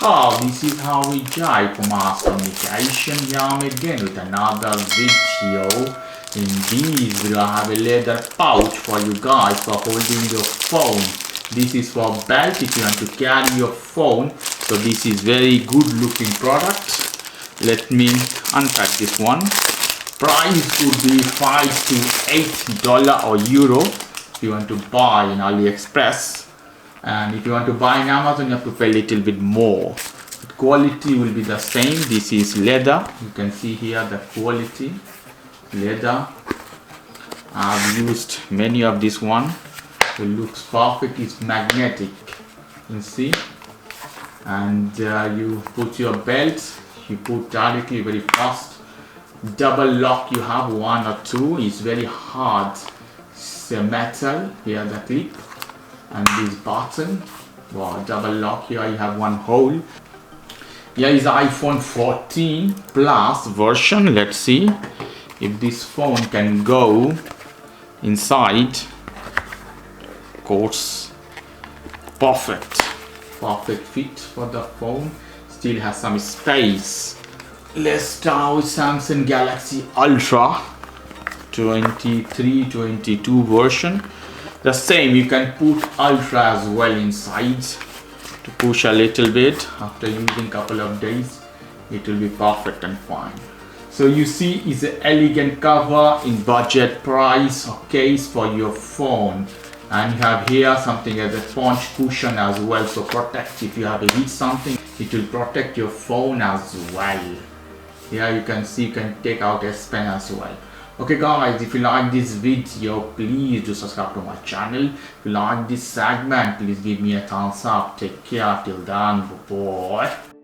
This is how we jive for mass communication. Here I'm again with another video. In these we'll have a leather pouch for you guys for holding your phone. This is for belt if you want to carry your phone. So this is very good looking product. Let me unpack this one. Price would be $5 to $8 or euro if you want to buy in AliExpress. And if you want to buy in Amazon, you have to pay a little bit more. The quality will be the same. This is leather. You can see here the quality. Leather. I've used many of this one. It looks perfect. It's magnetic. You see. And you put your belt. You put directly very fast. Double lock you have, one or two. It's very hard. It's a metal. Here the clip. And this button, wow, double lock. Here you have one hole. Here is iPhone 14 Plus version. Let's see if this phone can go inside. Of course, perfect fit for the phone. Still has some space. Let's start with Samsung Galaxy Ultra 23, 22 version. The same, you can put Ultra as well inside to push a little bit. After using couple of days, it will be perfect and fine. So you see, it's an elegant cover in budget price case for your phone. And you have here something as a sponge cushion as well. So protect if you have to hit something, it will protect your phone as well. Here you can see, you can take out a pen as well. Okay guys, if you like this video, please do subscribe to my channel. If you like this segment, please give me a thumbs up. Take care till then, bye bye.